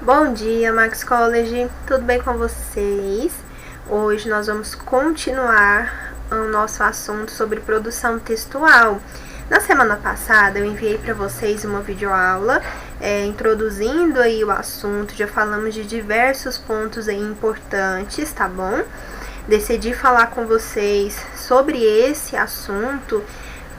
Bom dia, Max College, tudo bem com vocês? Hoje nós vamos continuar o nosso assunto sobre produção textual. Na semana passada eu enviei para vocês uma videoaula introduzindo aí o assunto, já falamos de diversos pontos aí importantes, tá bom? Decidi falar com vocês sobre esse assunto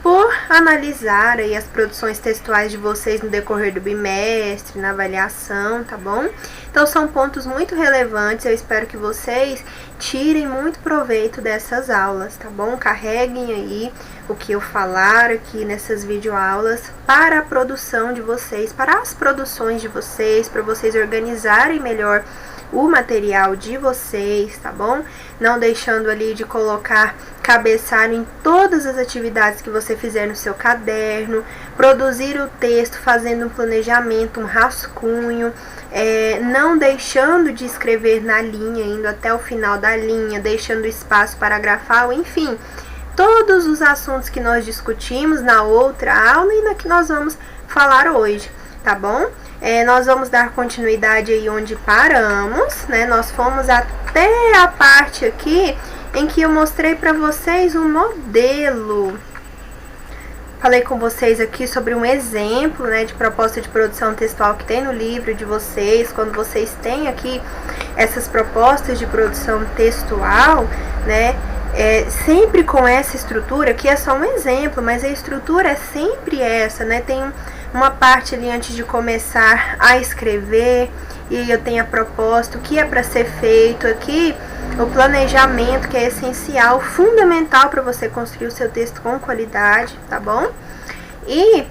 por analisar aí as produções textuais de vocês no decorrer do bimestre, na avaliação, tá bom? Então são pontos muito relevantes, eu espero que vocês tirem muito proveito dessas aulas, tá bom? Carreguem aí o que eu falar aqui nessas videoaulas para a produção de vocês, para as produções de vocês, para vocês organizarem melhor o material de vocês, tá bom? Não deixando ali de colocar cabeçalho em todas as atividades que você fizer no seu caderno, produzir o texto fazendo um planejamento, um rascunho, não deixando de escrever na linha, indo até o final da linha, deixando espaço paragrafal, enfim, todos os assuntos que nós discutimos na outra aula e na que nós vamos falar hoje, tá bom? Nós vamos dar continuidade aí onde paramos, né? Nós fomos até a parte aqui em que eu mostrei para vocês um modelo. Falei com vocês aqui sobre um exemplo, né, de proposta de produção textual que tem no livro de vocês. Quando vocês têm aqui essas propostas de produção textual, né, sempre com essa estrutura, aqui é só um exemplo, mas a estrutura é sempre essa, né? Tem uma parte ali antes de começar a escrever, e eu tenho a proposta, o que é para ser feito aqui, o planejamento, que é essencial, fundamental para você construir o seu texto com qualidade, tá bom? E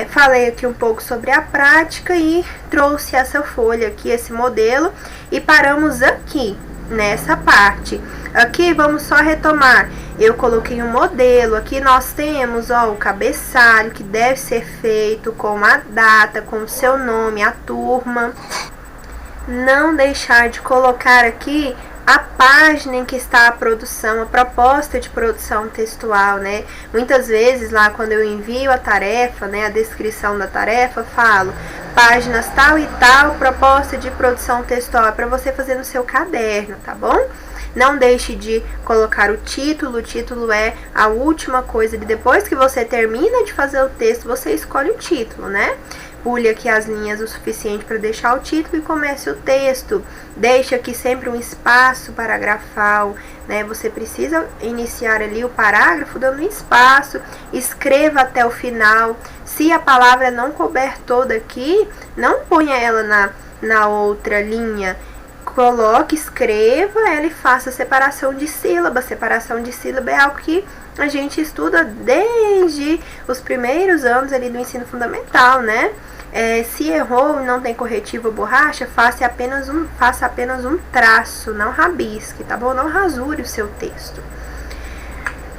falei aqui um pouco sobre a prática e trouxe essa folha aqui, esse modelo, e paramos aqui, nessa parte. Aqui vamos só retomar. Eu coloquei um modelo, aqui nós temos o cabeçalho que deve ser feito com a data, com o seu nome, a turma. Não deixar de colocar aqui a página em que está a produção, a proposta de produção textual, né? Muitas vezes lá quando eu envio a tarefa, né, a descrição da tarefa, falo páginas tal e tal, proposta de produção textual, é para você fazer no seu caderno, tá bom? Não deixe de colocar o título é a última coisa, depois que você termina de fazer o texto, você escolhe o título, né? Pule aqui as linhas o suficiente para deixar o título e comece o texto. Deixe aqui sempre um espaço paragrafal, né? Você precisa iniciar ali o parágrafo dando espaço, escreva até o final. Se a palavra não couber toda aqui, não ponha ela na outra linha. Coloque, escreva ela e faça separação de sílaba. Separação de sílaba é algo que a gente estuda desde os primeiros anos ali do ensino fundamental, né? Se errou e não tem corretivo ou borracha, faça apenas um traço, não rabisque, tá bom? Não rasure o seu texto.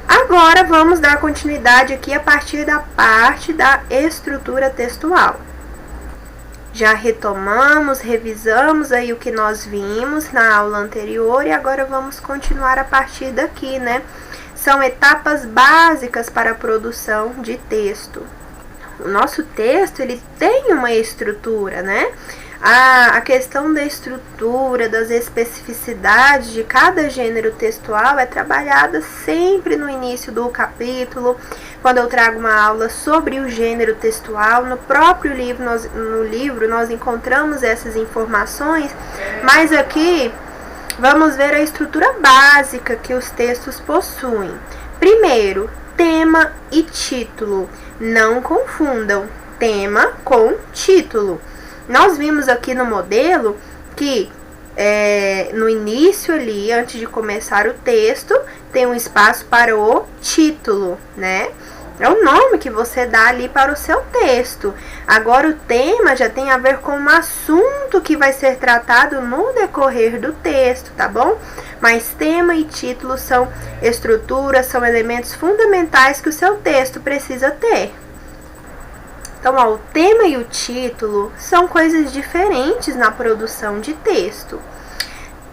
Agora vamos dar continuidade aqui a partir da parte da estrutura textual. Já retomamos, revisamos aí o que nós vimos na aula anterior e agora vamos continuar a partir daqui, né? São etapas básicas para a produção de texto. O nosso texto, ele tem uma estrutura, né? A questão da estrutura, das especificidades de cada gênero textual é trabalhada sempre no início do capítulo, quando eu trago uma aula sobre o gênero textual. No próprio livro, nós encontramos essas informações, mas aqui vamos ver a estrutura básica que os textos possuem. Primeiro, tema e título. Não confundam tema com título. Nós vimos aqui no modelo que no início ali, antes de começar o texto, tem um espaço para o título, né? É o nome que você dá ali para o seu texto. Agora o tema já tem a ver com um assunto que vai ser tratado no decorrer do texto, tá bom? Mas tema e título são estruturas, são elementos fundamentais que o seu texto precisa ter. Então, o tema e o título são coisas diferentes na produção de texto.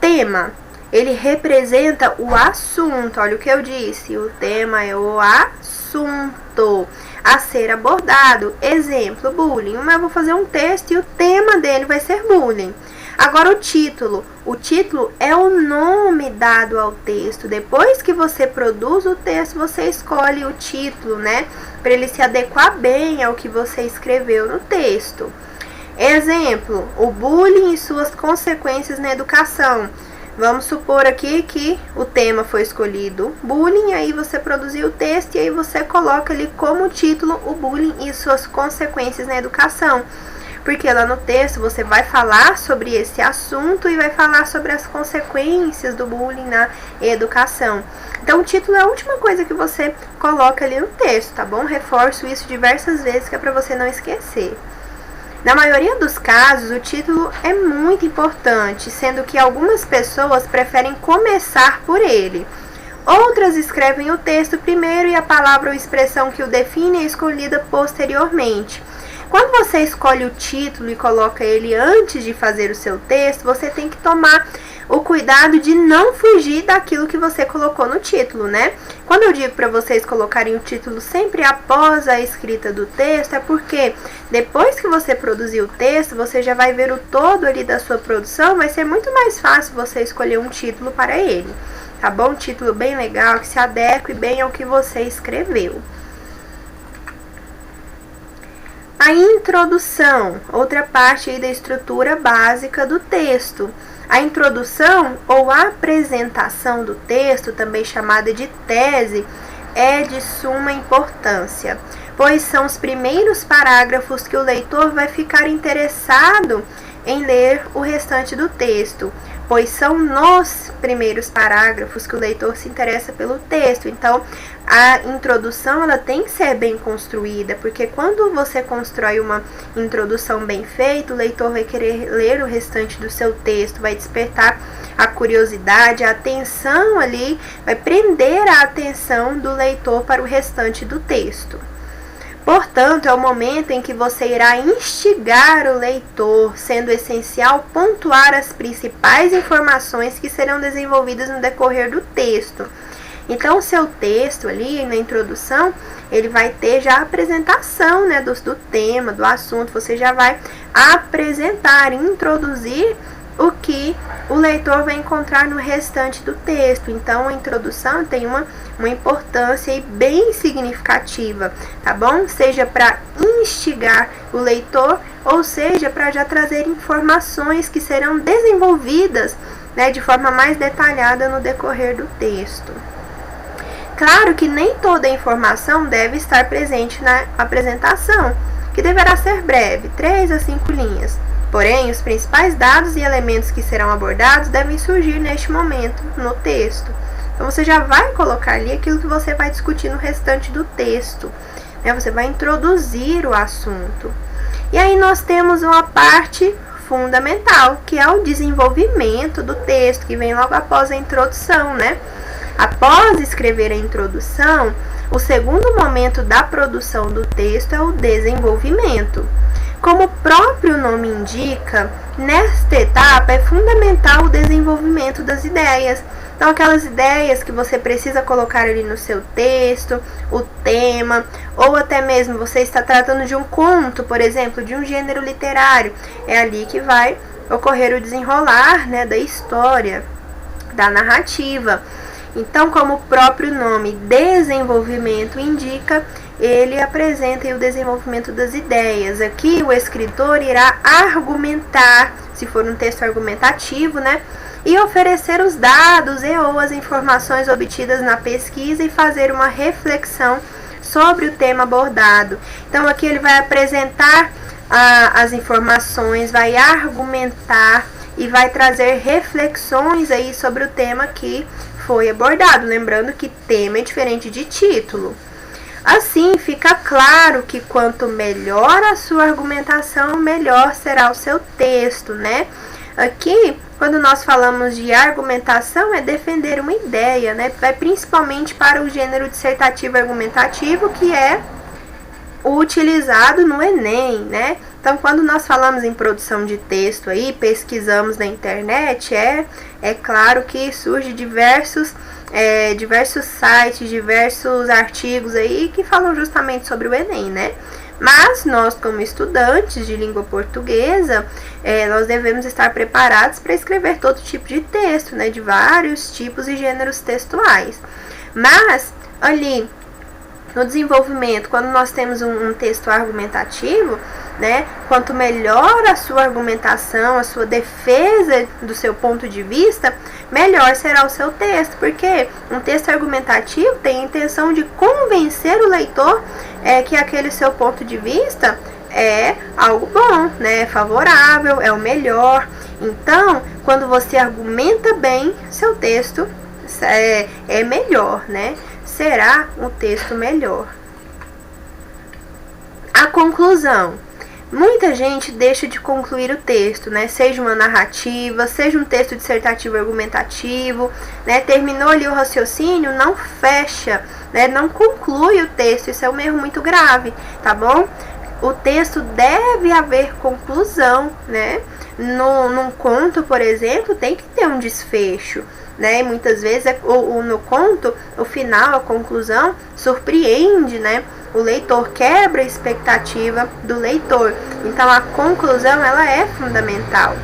Tema, ele representa o assunto. Olha o que eu disse, o tema é o assunto. a ser abordado. Exemplo, bullying. Mas eu vou fazer um texto e o tema dele vai ser bullying. Agora o título é o nome dado ao texto. Depois que você produz o texto, você escolhe o título, né? Para ele se adequar bem ao que você escreveu no texto. Exemplo, o bullying e suas consequências na educação. Vamos supor aqui que o tema foi escolhido bullying, aí você produziu o texto e aí você coloca ali como título o bullying e suas consequências na educação. Porque lá no texto você vai falar sobre esse assunto e vai falar sobre as consequências do bullying na educação. Então o título é a última coisa que você coloca ali no texto, tá bom? Reforço isso diversas vezes que é para você não esquecer. Na maioria dos casos, o título é muito importante, sendo que algumas pessoas preferem começar por ele. Outras escrevem o texto primeiro e a palavra ou expressão que o define é escolhida posteriormente. Quando você escolhe o título e coloca ele antes de fazer o seu texto, você tem que tomar o cuidado de não fugir daquilo que você colocou no título, né? Quando eu digo para vocês colocarem o título sempre após a escrita do texto, é porque depois que você produzir o texto, você já vai ver o todo ali da sua produção, vai ser muito mais fácil você escolher um título para ele, tá bom? Um título bem legal, que se adeque bem ao que você escreveu. A introdução, outra parte aí da estrutura básica do texto. A introdução ou apresentação do texto, também chamada de tese, é de suma importância, pois são os primeiros parágrafos que o leitor vai ficar interessado em ler o restante do texto, pois são nos primeiros parágrafos que o leitor se interessa pelo texto. Então, a introdução ela tem que ser bem construída, porque quando você constrói uma introdução bem feita, o leitor vai querer ler o restante do seu texto, vai despertar a curiosidade, a atenção ali, vai prender a atenção do leitor para o restante do texto. Portanto, é o momento em que você irá instigar o leitor, sendo essencial pontuar as principais informações que serão desenvolvidas no decorrer do texto. Então, o seu texto ali, na introdução, ele vai ter já a apresentação, né, do tema, do assunto. Você já vai apresentar, introduzir o que o leitor vai encontrar no restante do texto. Então, a introdução tem uma importância aí bem significativa, tá bom? Seja para instigar o leitor, ou seja, para já trazer informações que serão desenvolvidas, né, de forma mais detalhada no decorrer do texto. Claro que nem toda a informação deve estar presente na apresentação, que deverá ser breve, 3 a 5 linhas. Porém, os principais dados e elementos que serão abordados devem surgir neste momento no texto. Então, você já vai colocar ali aquilo que você vai discutir no restante do texto, né? Você vai introduzir o assunto. E aí nós temos uma parte fundamental, que é o desenvolvimento do texto, que vem logo após a introdução, né? Após escrever a introdução, o segundo momento da produção do texto é o desenvolvimento. Como o próprio nome indica, nesta etapa é fundamental o desenvolvimento das ideias. Então, aquelas ideias que você precisa colocar ali no seu texto, o tema, ou até mesmo você está tratando de um conto, por exemplo, de um gênero literário. É ali que vai ocorrer o desenrolar, né, da história, da narrativa. Então, como o próprio nome desenvolvimento indica, ele apresenta o desenvolvimento das ideias. Aqui o escritor irá argumentar, se for um texto argumentativo, né? E oferecer os dados e ou as informações obtidas na pesquisa e fazer uma reflexão sobre o tema abordado. Então, aqui ele vai apresentar as informações, vai argumentar e vai trazer reflexões aí sobre o tema que foi abordado. Lembrando que tema é diferente de título. Assim, fica claro que quanto melhor a sua argumentação, melhor será o seu texto, né? Aqui, quando nós falamos de argumentação, é defender uma ideia, né? Vai principalmente para o gênero dissertativo argumentativo, que é o utilizado no Enem, né? Então, quando nós falamos em produção de texto aí, pesquisamos na internet, é claro que surge diversos sites, diversos artigos aí que falam justamente sobre o Enem, né? Mas nós, como estudantes de língua portuguesa, nós devemos estar preparados para escrever todo tipo de texto, né? De vários tipos e gêneros textuais. Mas, ali, no desenvolvimento, quando nós temos um texto argumentativo, né, quanto melhor a sua argumentação, a sua defesa do seu ponto de vista, melhor será o seu texto, porque um texto argumentativo tem a intenção de convencer o leitor que aquele seu ponto de vista é algo bom, né, é favorável, é o melhor. Então, quando você argumenta bem, seu texto é melhor, né? Será um texto melhor. A conclusão. Muita gente deixa de concluir o texto, né? Seja uma narrativa, seja um texto dissertativo argumentativo, né? Terminou ali o raciocínio, não fecha, né? Não conclui o texto. Isso é um erro muito grave, tá bom? O texto deve haver conclusão, né? Num conto, por exemplo, tem que ter um desfecho, né? E muitas vezes no conto, o final, a conclusão, surpreende, né? O leitor quebra a expectativa do leitor. Então a conclusão ela é fundamental.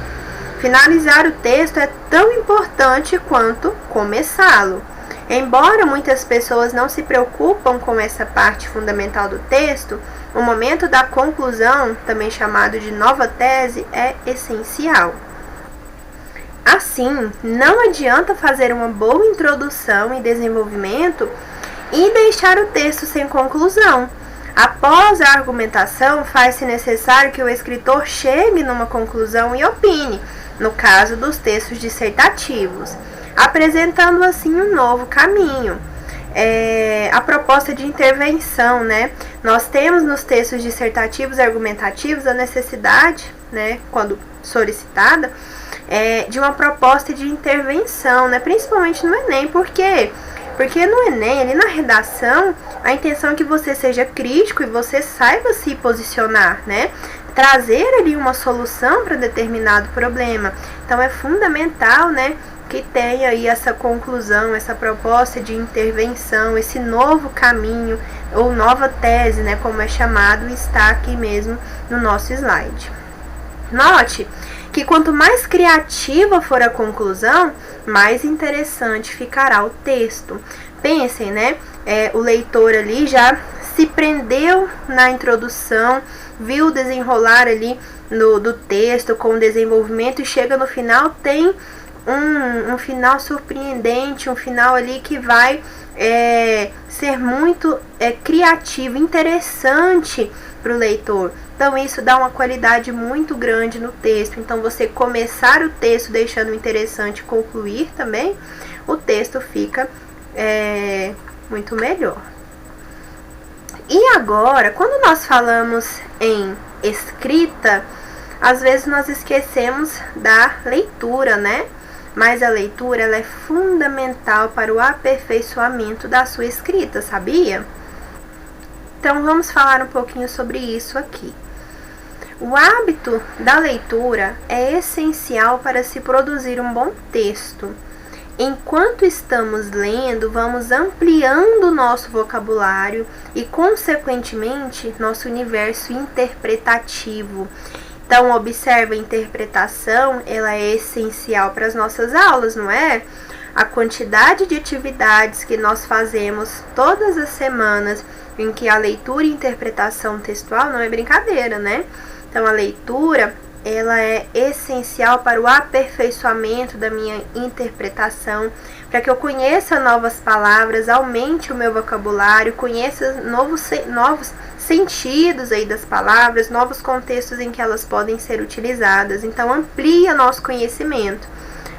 Finalizar o texto é tão importante quanto começá-lo. Embora muitas pessoas não se preocupam com essa parte fundamental do texto, o momento da conclusão, também chamado de nova tese, é essencial. Assim, não adianta fazer uma boa introdução e desenvolvimento e deixar o texto sem conclusão. Após a argumentação, faz-se necessário que o escritor chegue numa conclusão e opine, no caso dos textos dissertativos, apresentando assim um novo caminho. A proposta de intervenção, né? Nós temos nos textos dissertativos e argumentativos a necessidade, né, quando solicitada, de uma proposta de intervenção, né, principalmente no Enem. Por quê? Porque no Enem, ali na redação, a intenção é que você seja crítico e você saiba se posicionar, né? Trazer ali uma solução para determinado problema. Então é fundamental, né, que tenha aí essa conclusão, essa proposta de intervenção, esse novo caminho ou nova tese, né, como é chamado, está aqui mesmo no nosso slide. Note que quanto mais criativa for a conclusão, mais interessante ficará o texto. Pensem, né? O leitor ali já se prendeu na introdução, viu o desenrolar ali do texto com o desenvolvimento e chega no final, tem um final surpreendente, um final ali que vai ser muito criativo, interessante para o leitor. Então isso dá uma qualidade muito grande no texto. Então você começar o texto deixando interessante e concluir também, o texto fica muito melhor. E agora, quando nós falamos em escrita, às vezes nós esquecemos da leitura, né? Mas a leitura ela é fundamental para o aperfeiçoamento da sua escrita, sabia? Então vamos falar um pouquinho sobre isso aqui. O hábito da leitura é essencial para se produzir um bom texto. Enquanto estamos lendo, vamos ampliando o nosso vocabulário e, consequentemente, nosso universo interpretativo. Então, observe, a interpretação, ela é essencial para as nossas aulas, não é? A quantidade de atividades que nós fazemos todas as semanas em que a leitura e interpretação textual não é brincadeira, né? Então, a leitura, ela é essencial para o aperfeiçoamento da minha interpretação, para que eu conheça novas palavras, aumente o meu vocabulário, conheça novos sentidos aí das palavras, novos contextos em que elas podem ser utilizadas. Então, amplia nosso conhecimento.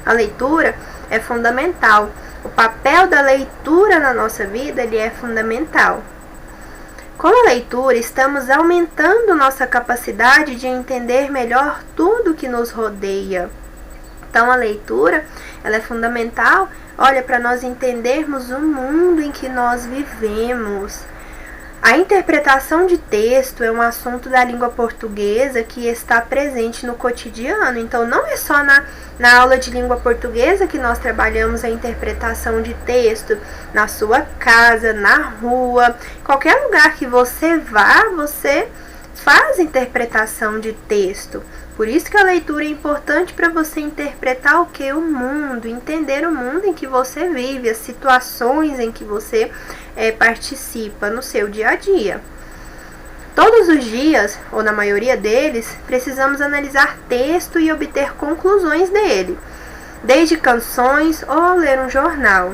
A leitura é fundamental. O papel da leitura na nossa vida, ele é fundamental. Com a leitura, estamos aumentando nossa capacidade de entender melhor tudo que nos rodeia. Então, a leitura, ela é fundamental, olha, para nós entendermos o mundo em que nós vivemos. A interpretação de texto é um assunto da língua portuguesa que está presente no cotidiano. Então, não é só na aula de língua portuguesa que nós trabalhamos a interpretação de texto. Na sua casa, na rua, qualquer lugar que você vá, você faz interpretação de texto. Por isso que a leitura é importante para você interpretar o que? O mundo, entender o mundo em que você vive, as situações em que você participa no seu dia a dia. Todos os dias, ou na maioria deles, precisamos analisar texto e obter conclusões dele, desde canções ou ao ler um jornal.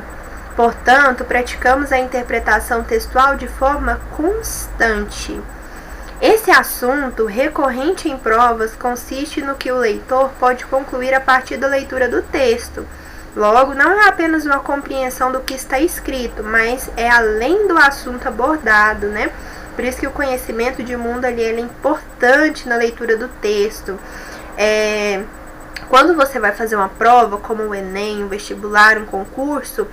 Portanto, praticamos a interpretação textual de forma constante. Esse assunto, recorrente em provas, consiste no que o leitor pode concluir a partir da leitura do texto. Logo, não é apenas uma compreensão do que está escrito, mas é além do assunto abordado, né? Por isso que o conhecimento de mundo ali é importante na leitura do texto. Quando você vai fazer uma prova, como o Enem, um vestibular, um concurso,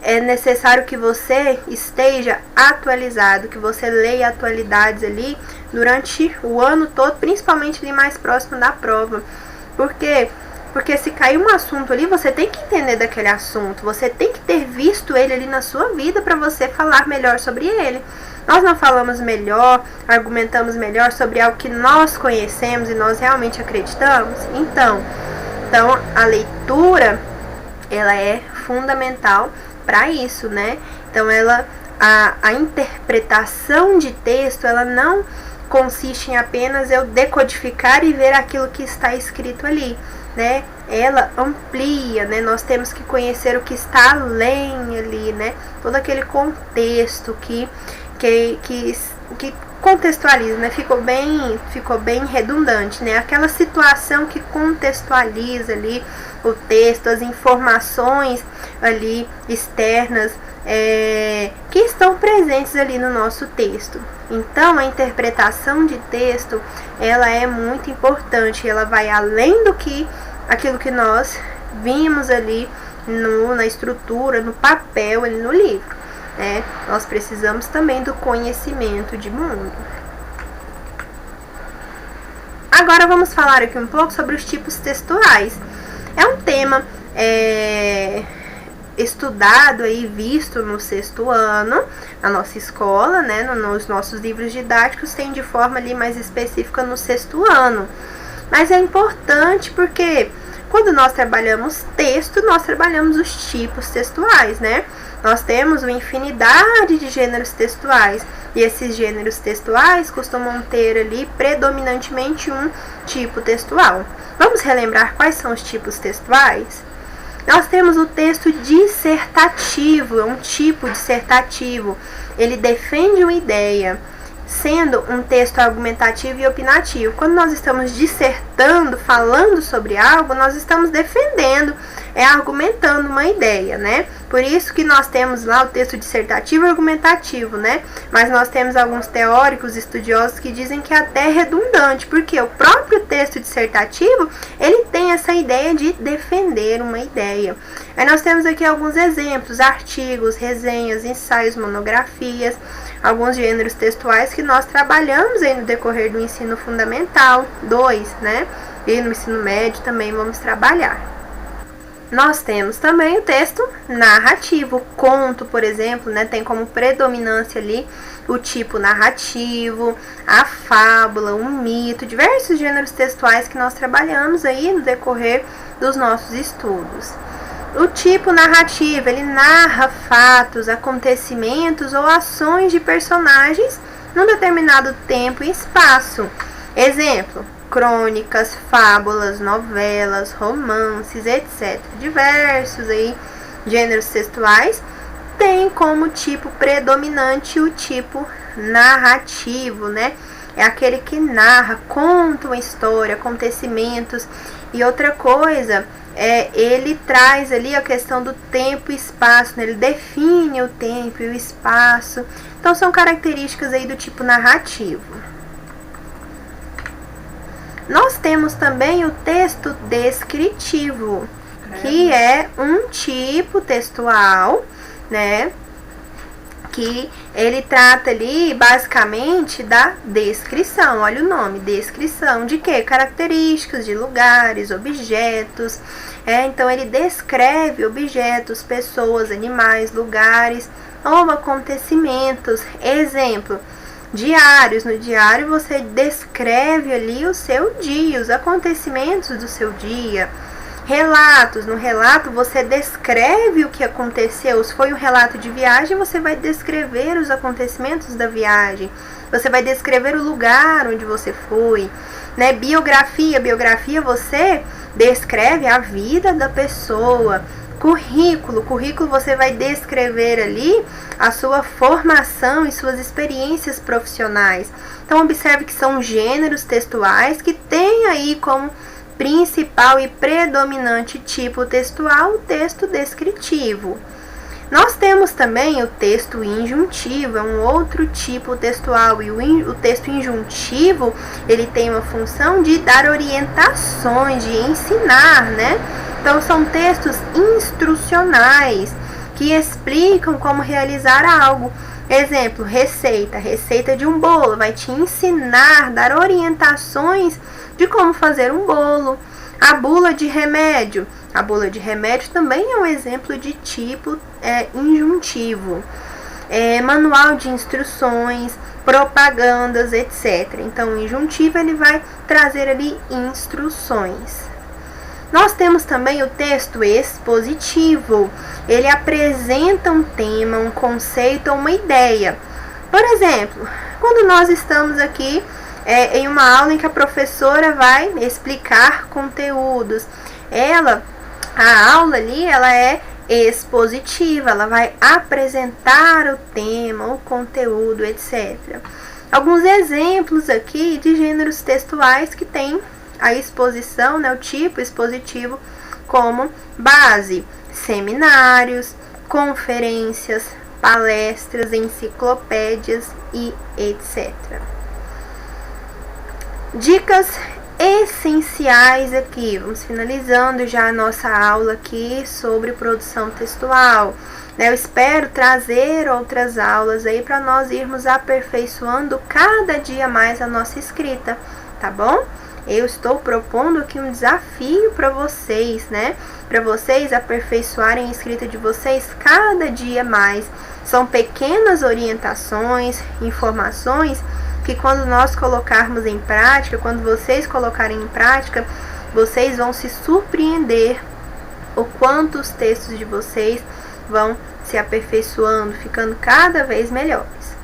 é necessário que você esteja atualizado, que você leia atualidades ali durante o ano todo, principalmente ali mais próximo da prova. Por quê? Porque se cair um assunto ali, você tem que entender daquele assunto, você tem que ter visto ele ali na sua vida para você falar melhor sobre ele. Nós não falamos melhor, argumentamos melhor sobre algo que nós conhecemos e nós realmente acreditamos? Então a leitura, ela é fundamental para isso, né? Então a interpretação de texto, ela não consiste em apenas eu decodificar e ver aquilo que está escrito ali, né? Ela amplia, né? Nós temos que conhecer o que está além ali, né? Todo aquele contexto que contextualiza, né? Ficou bem redundante, né? Aquela situação que contextualiza ali o texto, as informações ali externas que estão presentes ali no nosso texto. Então, a interpretação de texto, ela é muito importante, ela vai além do que aquilo que nós vimos ali na estrutura, no papel, ali no livro. Nós precisamos também do conhecimento de mundo. Agora vamos falar aqui um pouco sobre os tipos textuais. É um tema estudado e visto no 6º ano, na nossa escola, né? Nos nossos livros didáticos tem de forma ali mais específica no 6º ano. Mas é importante porque quando nós trabalhamos texto, nós trabalhamos os tipos textuais, né? Nós temos uma infinidade de gêneros textuais, e esses gêneros textuais costumam ter ali predominantemente um tipo textual. Vamos relembrar quais são os tipos textuais? Nós temos o texto dissertativo, é um tipo dissertativo. Ele defende uma ideia, sendo um texto argumentativo e opinativo. Quando nós estamos dissertando, falando sobre algo, nós estamos defendendo, argumentando uma ideia, né? Por isso que nós temos lá o texto dissertativo e argumentativo, né? Mas nós temos alguns teóricos, estudiosos que dizem que é até redundante, porque o próprio texto dissertativo, ele tem essa ideia de defender uma ideia. Aí nós temos aqui alguns exemplos, artigos, resenhas, ensaios, monografias, alguns gêneros textuais que nós trabalhamos aí no decorrer do ensino fundamental 2, né? E no ensino médio também vamos trabalhar. Nós temos também o texto narrativo. O conto, por exemplo, né, tem como predominância ali o tipo narrativo, a fábula, o mito, diversos gêneros textuais que nós trabalhamos aí no decorrer dos nossos estudos. O tipo narrativo, ele narra fatos, acontecimentos ou ações de personagens num determinado tempo e espaço. Exemplo: crônicas, fábulas, novelas, romances, etc. Diversos aí gêneros textuais têm como tipo predominante o tipo narrativo, né? É aquele que narra, conta uma história, acontecimentos. E outra coisa, ele traz ali a questão do tempo e espaço, né? Ele define o tempo e o espaço. Então, são características aí do tipo narrativo. Nós temos também o texto descritivo, que é um tipo textual, né, que ele trata ali basicamente da descrição. Olha o nome, descrição de quê? Características de lugares, objetos. Então ele descreve objetos, pessoas, animais, lugares ou acontecimentos. Exemplo, diários. No diário você descreve ali o seu dia, os acontecimentos do seu dia. Relatos. No relato você descreve o que aconteceu. Se foi um relato de viagem, você vai descrever os acontecimentos da viagem. Você vai descrever o lugar onde você foi, né? Biografia. Biografia você descreve a vida da pessoa. Currículo. Currículo você vai descrever ali a sua formação e suas experiências profissionais. Então observe que são gêneros textuais que têm aí como principal e predominante tipo textual o texto descritivo. Nós temos também o texto injuntivo, é um outro tipo textual, e o texto injuntivo ele tem uma função de dar orientações, de ensinar, né? Então são textos instrucionais que explicam como realizar algo. Exemplo, receita. Receita de um bolo vai te ensinar, dar orientações de como fazer um bolo. A bula de remédio. A bula de remédio também é um exemplo de tipo injuntivo. Manual de instruções, propagandas, etc. Então, o injuntivo ele vai trazer ali instruções. Nós temos também o texto expositivo. Ele apresenta um tema, um conceito ou uma ideia. Por exemplo, quando nós estamos aqui em uma aula em que a professora vai explicar conteúdos, a aula ali, ela é expositiva, ela vai apresentar o tema, o conteúdo, etc. Alguns exemplos aqui de gêneros textuais que tem a exposição, né, o tipo expositivo como base: seminários, conferências, palestras, enciclopédias e etc. Dicas essenciais aqui. Vamos finalizando já a nossa aula aqui sobre produção textual. Eu espero trazer outras aulas aí para nós irmos aperfeiçoando cada dia mais a nossa escrita, tá bom? Eu estou propondo aqui um desafio para vocês, né? Para vocês aperfeiçoarem a escrita de vocês cada dia mais. São pequenas orientações, informações que quando nós colocarmos em prática, quando vocês colocarem em prática, vocês vão se surpreender o quanto os textos de vocês vão se aperfeiçoando, ficando cada vez melhores.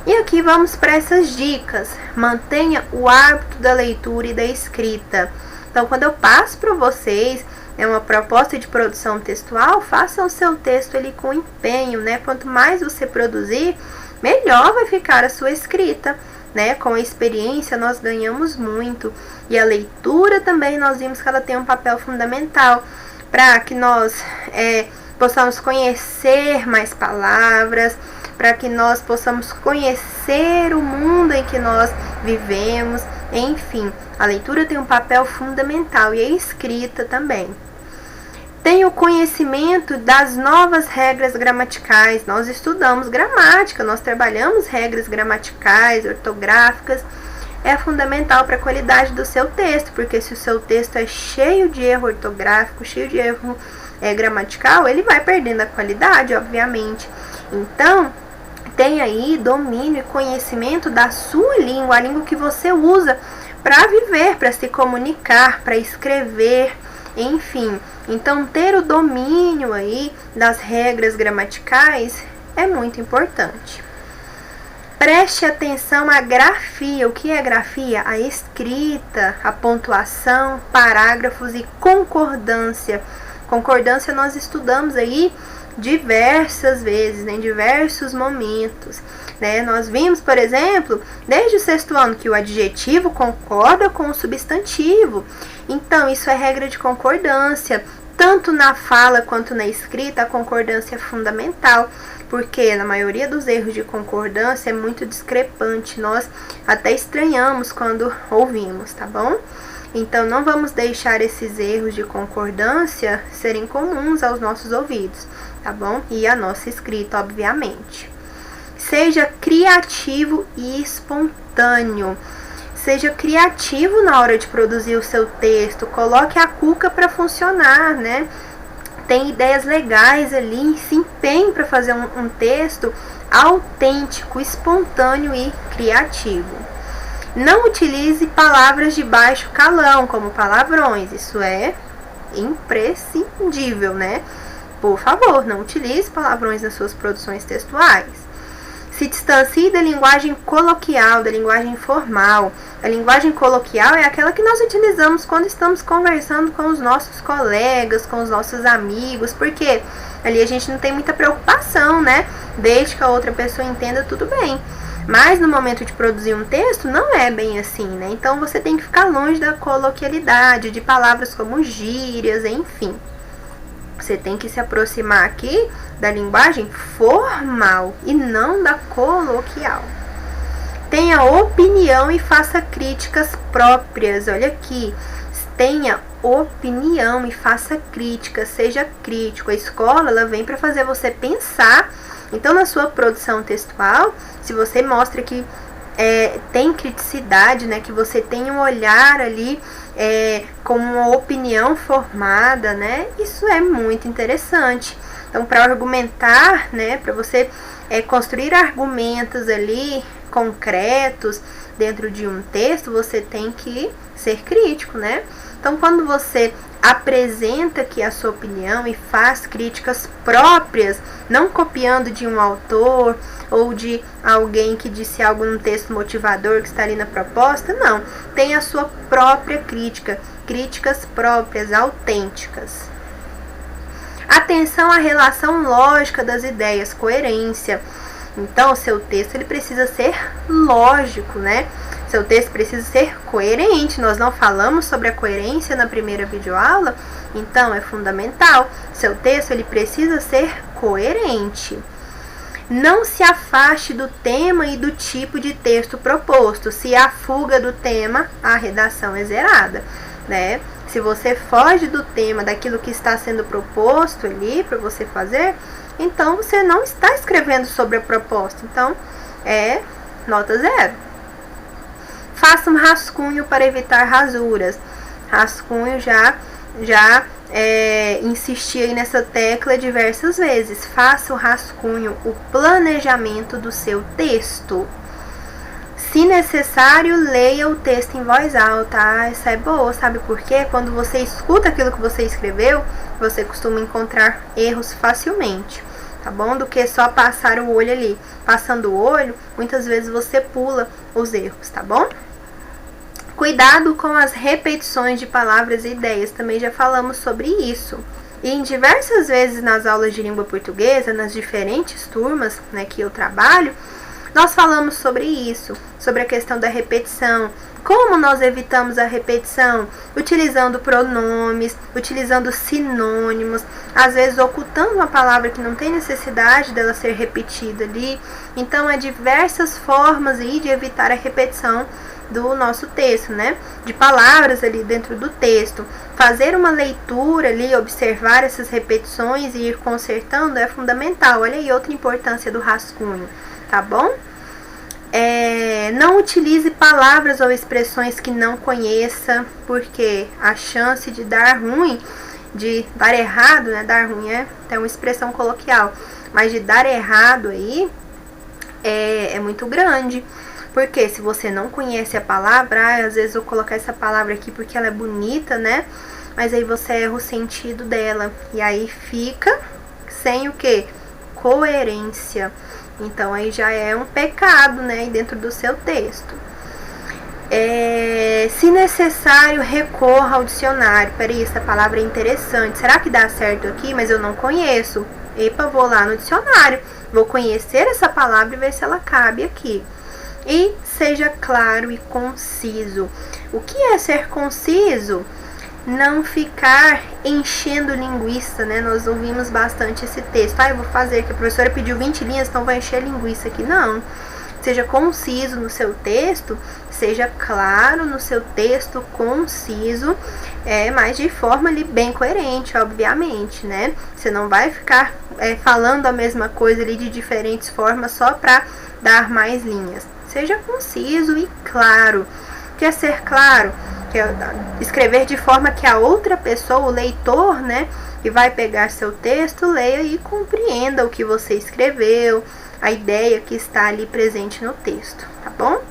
E aqui vamos para essas dicas. Mantenha o hábito da leitura e da escrita. Então, quando eu passo para vocês uma proposta de produção textual, façam o seu texto ali com empenho, né? Quanto mais você produzir, melhor vai ficar a sua escrita, né? Com a experiência nós ganhamos muito. E a leitura também nós vimos que ela tem um papel fundamental para que nós possamos conhecer mais palavras, para que nós possamos conhecer o mundo em que nós vivemos. Enfim, a leitura tem um papel fundamental e a escrita também. Tem o conhecimento das novas regras gramaticais. Nós estudamos gramática, nós trabalhamos regras gramaticais, ortográficas. É fundamental para a qualidade do seu texto, porque se o seu texto é cheio de erro ortográfico, cheio de erro gramatical, ele vai perdendo a qualidade, obviamente. Então, tem aí domínio e conhecimento da sua língua, a língua que você usa para viver, para se comunicar, para escrever, enfim. Então, ter o domínio aí das regras gramaticais é muito importante. Preste atenção à grafia. O que é grafia? A escrita, a pontuação, parágrafos e concordância. Concordância nós estudamos aí diversas vezes, em diversos momentos, né? Nós vimos, por exemplo, desde o 6º ano, que o adjetivo concorda com o substantivo. Então, isso é regra de concordância. Tanto na fala quanto na escrita, a concordância é fundamental, porque na maioria dos erros de concordância é muito discrepante. Nós até estranhamos quando ouvimos, tá bom? Então, não vamos deixar esses erros de concordância serem comuns aos nossos ouvidos, tá bom? E à nossa escrita, obviamente. Seja criativo e espontâneo. Seja criativo na hora de produzir o seu texto. Coloque a cuca para funcionar, né? Tem ideias legais ali, se empenhe para fazer um texto autêntico, espontâneo e criativo. Não utilize palavras de baixo calão, como palavrões. Isso é imprescindível, né? Por favor, não utilize palavrões nas suas produções textuais. Se distancie da linguagem coloquial, da linguagem formal. A linguagem coloquial é aquela que nós utilizamos quando estamos conversando com os nossos colegas, com os nossos amigos, porque ali a gente não tem muita preocupação, né? Desde que a outra pessoa entenda, tudo bem. Mas no momento de produzir um texto, não é bem assim, né? Então você tem que ficar longe da coloquialidade, de palavras como gírias, enfim. Você tem que se aproximar aqui da linguagem formal e não da coloquial. Tenha opinião e faça críticas próprias. Olha aqui, tenha opinião e faça críticas, seja crítico. A escola, ela vem para fazer você pensar. Então, na sua produção textual, se você mostra que tem criticidade, né, que você tem um olhar ali com uma opinião formada, né, isso é muito interessante. Então, para argumentar, né, para você construir argumentos ali concretos dentro de um texto, você tem que ser crítico, né? Então, quando você apresenta aqui a sua opinião e faz críticas próprias, não copiando de um autor ou de alguém que disse algo num texto motivador que está ali na proposta, não. Tem a sua própria crítica, críticas próprias, autênticas. Atenção à relação lógica das ideias, coerência. Então, o seu texto ele precisa ser lógico, né? Seu texto precisa ser coerente. Nós não falamos sobre a coerência na primeira videoaula, então é fundamental. Seu texto ele precisa ser coerente. Não se afaste do tema e do tipo de texto proposto. Se há fuga do tema, a redação é zerada, né? Se você foge do tema, daquilo que está sendo proposto ali para você fazer, então você não está escrevendo sobre a proposta. Então, é nota 0. Faça um rascunho para evitar rasuras. Rascunho já insisti aí nessa tecla diversas vezes. Faça o rascunho, o planejamento do seu texto. Se necessário, leia o texto em voz alta. Essa é boa, sabe por quê? Quando você escuta aquilo que você escreveu, você costuma encontrar erros facilmente, tá bom? Do que só passar o olho ali. Passando o olho, muitas vezes você pula os erros, tá bom? Cuidado com as repetições de palavras e ideias, também já falamos sobre isso. E em diversas vezes nas aulas de língua portuguesa, nas diferentes turmas, né, que eu trabalho, nós falamos sobre isso, sobre a questão da repetição. Como nós evitamos a repetição? Utilizando pronomes, utilizando sinônimos, às vezes ocultando uma palavra que não tem necessidade dela ser repetida ali. Então, há diversas formas aí de evitar a repetição do nosso texto, né? De palavras ali dentro do texto. Fazer uma leitura ali, observar essas repetições e ir consertando é fundamental. Olha aí outra importância do rascunho, tá bom? Não utilize palavras ou expressões que não conheça, porque a chance de dar ruim, de dar errado, né? Dar ruim é até uma expressão coloquial, mas de dar errado aí é muito grande. Porque se você não conhece a palavra, às vezes eu vou colocar essa palavra aqui porque ela é bonita, né? Mas aí você erra o sentido dela. E aí fica sem o quê? Coerência. Então aí já é um pecado, né? Dentro do seu texto. Se necessário, recorra ao dicionário. Peraí, essa palavra é interessante. Será que dá certo aqui? Mas eu não conheço. Epa, vou lá no dicionário. Vou conhecer essa palavra e ver se ela cabe aqui. E seja claro e conciso. O que é ser conciso? Não ficar enchendo linguiça, né? Nós ouvimos bastante esse texto. Eu vou fazer, que a professora pediu 20 linhas, então vou encher linguiça aqui. Não. seja conciso no seu texto, seja claro no seu texto, conciso, mas de forma ali bem coerente, obviamente, né? Você não vai ficar falando a mesma coisa ali de diferentes formas só para dar mais linhas. Seja conciso e claro. Quer ser claro? Quer escrever de forma que a outra pessoa, o leitor, né, que vai pegar seu texto, leia e compreenda o que você escreveu, a ideia que está ali presente no texto, tá bom?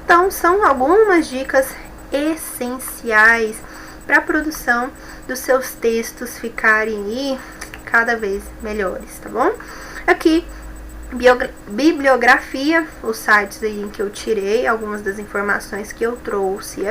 Então, são algumas dicas essenciais para a produção dos seus textos ficarem aí cada vez melhores, tá bom? Aqui, bibliografia, os sites aí em que eu tirei algumas das informações que eu trouxe aqui.